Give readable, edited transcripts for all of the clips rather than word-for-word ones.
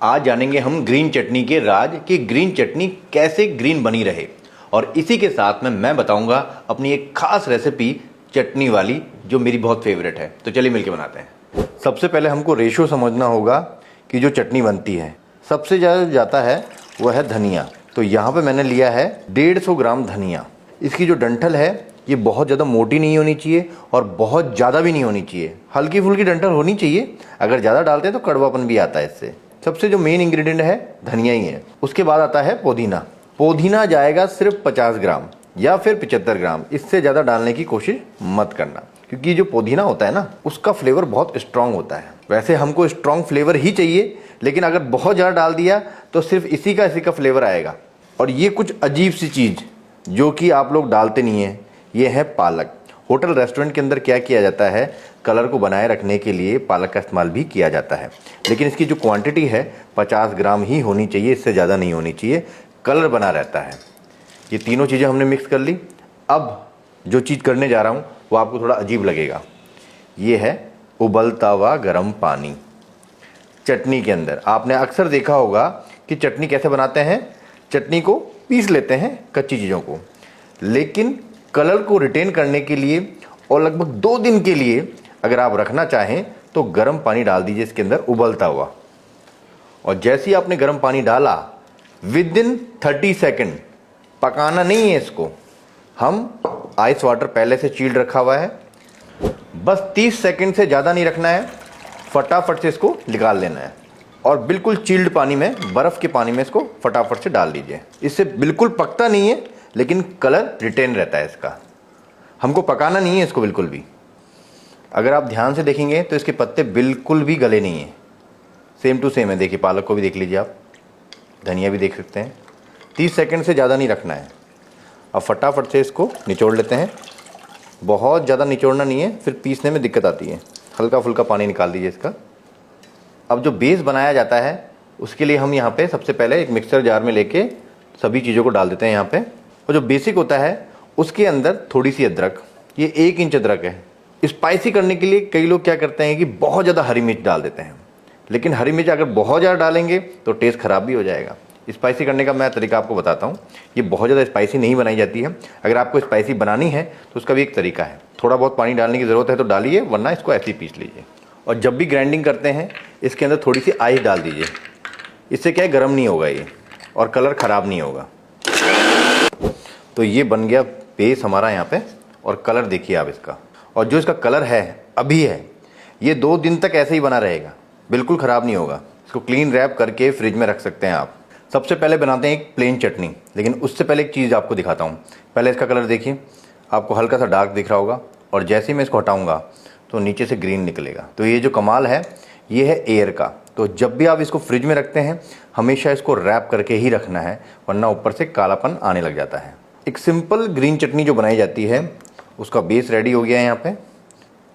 आज जानेंगे हम ग्रीन चटनी के राज कि ग्रीन चटनी कैसे ग्रीन बनी रहे। और इसी के साथ में मैं बताऊंगा अपनी एक खास रेसिपी चटनी वाली जो मेरी बहुत फेवरेट है। तो चलिए मिलके बनाते हैं। सबसे पहले हमको रेशो समझना होगा कि जो चटनी बनती है सबसे ज़्यादा जाता है वह है धनिया। तो यहाँ पे मैंने लिया है 150 ग्राम धनिया। इसकी जो डंठल है ये बहुत ज़्यादा मोटी नहीं होनी चाहिए और बहुत ज़्यादा भी नहीं होनी चाहिए, हल्की फुल्की डंठल होनी चाहिए। अगर ज़्यादा डालते हैं तो कड़वापन भी आता है इससे। सबसे जो मेन इंग्रेडिएंट है धनिया ही है। उसके बाद आता है पुदीना। पुदीना जाएगा सिर्फ 50 ग्राम या फिर 75 ग्राम, इससे ज़्यादा डालने की कोशिश मत करना क्योंकि जो पुदीना होता है ना उसका फ्लेवर बहुत स्ट्रांग होता है। वैसे हमको स्ट्रांग फ्लेवर ही चाहिए, लेकिन अगर बहुत ज़्यादा डाल दिया तो सिर्फ इसी का फ्लेवर आएगा। और ये कुछ अजीब सी चीज़ जो कि आप लोग डालते नहीं हैं, ये है पालक। होटल रेस्टोरेंट के अंदर क्या किया जाता है, कलर को बनाए रखने के लिए पालक का इस्तेमाल भी किया जाता है, लेकिन इसकी जो क्वांटिटी है 50 ग्राम ही होनी चाहिए, इससे ज़्यादा नहीं होनी चाहिए। कलर बना रहता है। ये तीनों चीज़ें हमने मिक्स कर ली। अब जो चीज़ करने जा रहा हूँ वो आपको थोड़ा अजीब लगेगा। ये है उबलता हुआ गर्म पानी। चटनी के अंदर आपने अक्सर देखा होगा कि चटनी कैसे बनाते हैं, चटनी को पीस लेते हैं कच्ची चीज़ों को, लेकिन कलर को रिटेन करने के लिए और लगभग 2 दिन के लिए अगर आप रखना चाहें तो गर्म पानी डाल दीजिए इसके अंदर उबलता हुआ। और जैसे ही आपने गर्म पानी डाला विद इन 30 सेकेंड, पकाना नहीं है इसको, हम आइस वाटर पहले से चिल्ड रखा हुआ है, बस 30 सेकेंड से ज़्यादा नहीं रखना है, फटाफट से इसको निकाल लेना है। और बिल्कुल चिल्ड पानी में, बर्फ़ के पानी में इसको फटाफट से डाल दीजिए। इससे बिल्कुल पकता नहीं है लेकिन कलर रिटेन रहता है इसका। हमको पकाना नहीं है इसको बिल्कुल भी। अगर आप ध्यान से देखेंगे तो इसके पत्ते बिल्कुल भी गले नहीं हैं, सेम टू सेम है। देखिए पालक को भी देख लीजिए आप, धनिया भी देख सकते हैं। 30 सेकंड से ज़्यादा नहीं रखना है। अब फटाफट से इसको निचोड़ लेते हैं। बहुत ज़्यादा निचोड़ना नहीं है, फिर पीसने में दिक्कत आती है। हल्का फुल्का पानी निकाल दीजिए इसका। अब जो बेस बनाया जाता है उसके लिए हम यहाँ पे सबसे पहले एक मिक्सर जार में लेके सभी चीज़ों को डाल देते हैं यहाँ पे। और जो बेसिक होता है उसके अंदर थोड़ी सी अदरक, ये 1 इंच अदरक है। स्पाइसी करने के लिए कई लोग क्या करते हैं कि बहुत ज़्यादा हरी मिर्च डाल देते हैं, लेकिन हरी मिर्च अगर बहुत ज़्यादा डालेंगे तो टेस्ट ख़राब भी हो जाएगा। स्पाइसी करने का मैं तरीका आपको बताता हूँ। ये बहुत ज़्यादा स्पाइसी नहीं बनाई जाती है। अगर आपको स्पाइसी बनानी है तो उसका भी एक तरीका है। थोड़ा बहुत पानी डालने की ज़रूरत है तो डालिए, वरना इसको ऐसे ही पीस लीजिए। और जब भी ग्राइंडिंग करते हैं इसके अंदर थोड़ी सी आइस डाल दीजिए। इससे क्या है, गर्म नहीं होगा ये और कलर ख़राब नहीं होगा। तो ये बन गया बेस हमारा यहाँ पे। और कलर देखिए आप इसका, और जो इसका कलर है अभी है, ये 2 दिन तक ऐसे ही बना रहेगा, बिल्कुल ख़राब नहीं होगा। इसको क्लीन रैप करके फ्रिज में रख सकते हैं आप। सबसे पहले बनाते हैं एक प्लेन चटनी, लेकिन उससे पहले एक चीज़ आपको दिखाता हूँ। पहले इसका कलर देखिए, आपको हल्का सा डार्क दिख रहा होगा, और जैसे ही मैं इसको हटाऊँगा तो नीचे से ग्रीन निकलेगा। तो ये जो कमाल है ये है एयर का। तो जब भी आप इसको फ्रिज में रखते हैं हमेशा इसको रैप करके ही रखना है, वरना ऊपर से कालापन आने लग जाता है। एक सिंपल ग्रीन चटनी जो बनाई जाती है उसका बेस रेडी हो गया है यहाँ पे।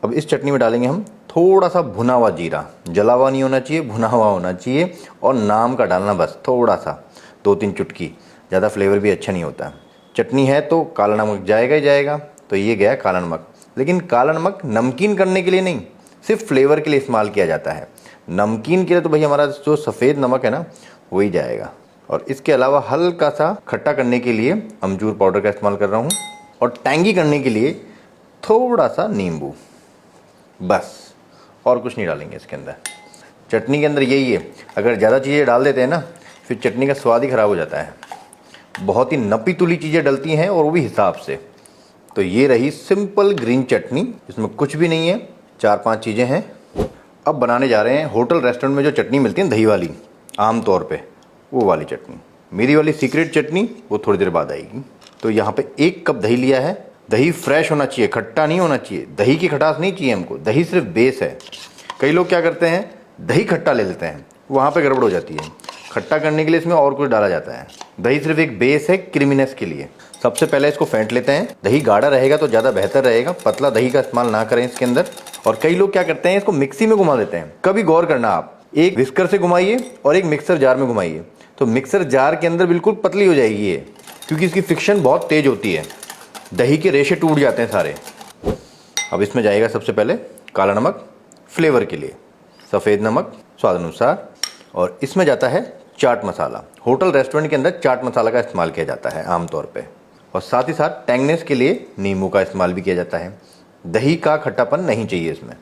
अब इस चटनी में डालेंगे हम थोड़ा सा भुना हुआ जीरा। जला हुआ नहीं होना चाहिए, भुना हुआ होना चाहिए, और नाम का डालना बस थोड़ा सा, 2-3 चुटकी, ज़्यादा फ्लेवर भी अच्छा नहीं होता। चटनी है तो काला नमक जाएगा ही जाएगा। तो ये गया काला नमक, लेकिन काला नमक नमकीन करने के लिए नहीं, सिर्फ फ्लेवर के लिए इस्तेमाल किया जाता है। नमकीन के लिए तो भाई हमारा जो सफ़ेद नमक है ना वही जाएगा। और इसके अलावा हल्का सा खट्टा करने के लिए अमचूर पाउडर का इस्तेमाल कर रहा हूँ, और टैंगी करने के लिए थोड़ा सा नींबू, बस, और कुछ नहीं डालेंगे इसके अंदर। चटनी के अंदर यही है, अगर ज़्यादा चीज़ें डाल देते हैं ना फिर चटनी का स्वाद ही ख़राब हो जाता है। बहुत ही नपी तुली चीज़ें डलती हैं और वो भी हिसाब से। तो ये रही सिंपल ग्रीन चटनी, इसमें कुछ भी नहीं है, 4-5 चीज़ें हैं। अब बनाने जा रहे हैं होटल रेस्टोरेंट में जो चटनी मिलती है दही वाली, आम तौर पे वो वाली चटनी। मेरी वाली सीक्रेट चटनी वो थोड़ी देर बाद आएगी। तो यहाँ पे 1 कप दही लिया है। दही फ्रेश होना चाहिए, खट्टा नहीं होना चाहिए। दही की खटास नहीं चाहिए हमको, दही सिर्फ बेस है। कई लोग क्या करते हैं, दही खट्टा ले लेते हैं, वहाँ पे गड़बड़ हो जाती है। खट्टा करने के लिए इसमें और कुछ डाला जाता है। दही सिर्फ एक बेस है क्रीमीनेस के लिए। सबसे पहले इसको फेंट लेते हैं। दही गाढ़ा रहेगा तो ज़्यादा बेहतर रहेगा, पतला दही का इस्तेमाल ना करें इसके अंदर। और कई लोग क्या करते हैं, इसको मिक्सी में घुमा देते हैं। कभी गौर करना, आप एक विस्कर से घुमाइए और एक मिक्सर जार में घुमाइए, तो मिक्सर जार के अंदर बिल्कुल पतली हो जाएगी ये, क्योंकि इसकी फ्रिक्शन बहुत तेज होती है। दही के रेशे टूट जाते हैं सारे। अब इसमें जाएगा सबसे पहले काला नमक फ्लेवर के लिए, सफ़ेद नमक स्वाद अनुसार, और इसमें जाता है चाट मसाला। होटल रेस्टोरेंट के अंदर चाट मसाला का इस्तेमाल किया जाता है आमतौर पे, और साथ ही साथ टैंगनेस के लिए नींबू का इस्तेमाल भी किया जाता है। दही का खट्टापन नहीं चाहिए इसमें।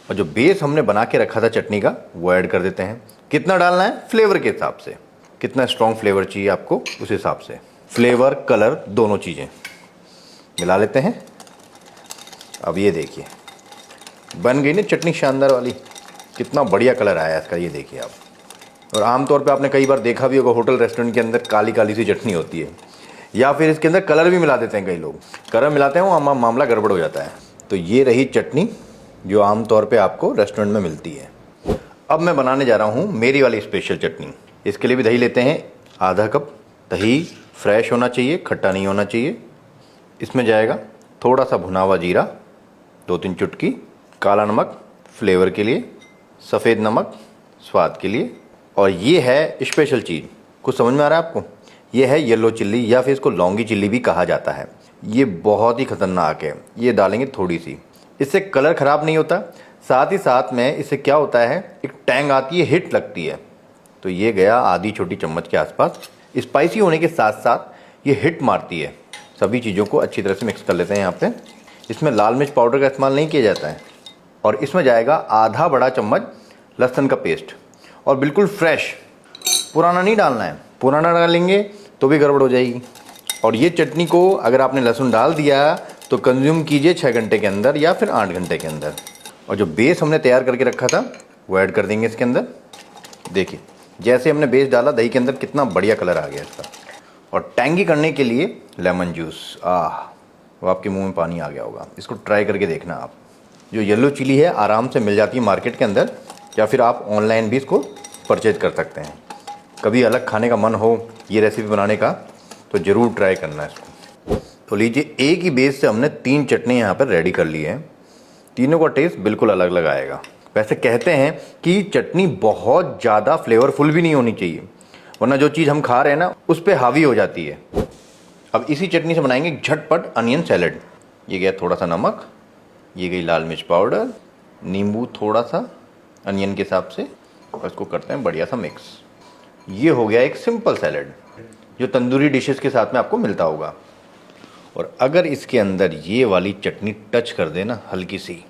और जो बेस हमने बना के रखा था चटनी का, वो ऐड कर देते हैं। कितना डालना है? फ्लेवर के हिसाब से, कितना स्ट्रॉन्ग फ्लेवर चाहिए आपको उस हिसाब से। फ्लेवर, कलर, दोनों चीज़ें मिला लेते हैं। अब ये देखिए बन गई ना चटनी शानदार वाली। कितना बढ़िया कलर आया इसका, ये देखिए आप। और आमतौर पे आपने कई बार देखा भी होगा होटल रेस्टोरेंट के अंदर काली काली सी चटनी होती है, या फिर इसके अंदर कलर भी मिला देते हैं कई लोग। कलर मिलाते हैं, वो मामला गड़बड़ हो जाता है। तो ये रही चटनी जो आमतौर पे आपको रेस्टोरेंट में मिलती है। अब मैं बनाने जा रहा हूँ मेरी वाली स्पेशल चटनी। इसके लिए भी दही लेते हैं आधा कप। दही फ्रेश होना चाहिए, खट्टा नहीं होना चाहिए। इसमें जाएगा थोड़ा सा भुना हुआ जीरा, 2-3 चुटकी, काला नमक फ्लेवर के लिए, सफ़ेद नमक स्वाद के लिए, और ये है स्पेशल चीज़। कुछ समझ में आ रहा है आपको? ये है येलो चिल्ली, या फिर इसको लौंगी चिल्ली भी कहा जाता है। ये बहुत ही खतरनाक है। ये डालेंगे थोड़ी सी, इससे कलर ख़राब नहीं होता। साथ ही साथ में इससे क्या होता है, एक टैंग आती है, हिट लगती है। तो ये गया आधी छोटी चम्मच के आसपास। स्पाइसी होने के साथ साथ ये हिट मारती है। सभी चीज़ों को अच्छी तरह से मिक्स कर लेते हैं यहाँ पे। इसमें लाल मिर्च पाउडर का इस्तेमाल नहीं किया जाता है। और इसमें जाएगा आधा बड़ा चम्मच लहसुन का पेस्ट, और बिल्कुल फ्रेश, पुराना नहीं डालना है। पुराना डालेंगे तो भी गड़बड़ हो जाएगी। और ये चटनी को अगर आपने लहसुन डाल दिया तो कंज्यूम कीजिए 6 घंटे के अंदर या फिर 8 घंटे के अंदर। और जो बेस हमने तैयार करके रखा था वो ऐड कर देंगे इसके अंदर। देखिए जैसे हमने बेस डाला दही के अंदर, कितना बढ़िया कलर आ गया इसका। और टैंगी करने के लिए लेमन जूस, वो आपके मुंह में पानी आ गया होगा। इसको ट्राई करके देखना आप। जो येलो चिली है आराम से मिल जाती है मार्केट के अंदर, या फिर आप ऑनलाइन भी इसको परचेज कर सकते हैं। कभी अलग खाने का मन हो ये रेसिपी बनाने का तो ज़रूर ट्राई करना है इसको। तो लीजिए, एक ही बेस से हमने 3 चटनी यहाँ पर रेडी कर ली है। तीनों का टेस्ट बिल्कुल अलग अलग आएगा। वैसे कहते हैं कि चटनी बहुत ज़्यादा फ्लेवरफुल भी नहीं होनी चाहिए, वरना जो चीज़ हम खा रहे हैं ना उस पर हावी हो जाती है। अब इसी चटनी से बनाएंगे झटपट अनियन सैलेड। ये गया थोड़ा सा नमक, ये गई लाल मिर्च पाउडर, नींबू थोड़ा सा अनियन के हिसाब से, और इसको करते हैं बढ़िया सा मिक्स। ये हो गया एक सिंपल सैलेड जो तंदूरी डिशेस के साथ में आपको मिलता होगा। और अगर इसके अंदर ये वाली चटनी टच कर देना हल्की सी,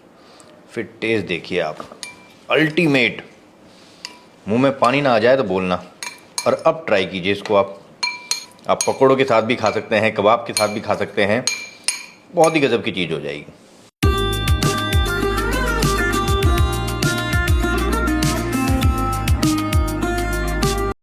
फिर टेस्ट देखिए आप, अल्टीमेट। मुंह में पानी ना आ जाए तो बोलना। और अब ट्राई कीजिए इसको आप पकौड़ों के साथ भी खा सकते हैं, कबाब के साथ भी खा सकते हैं। बहुत ही गजब की चीज़ हो जाएगी।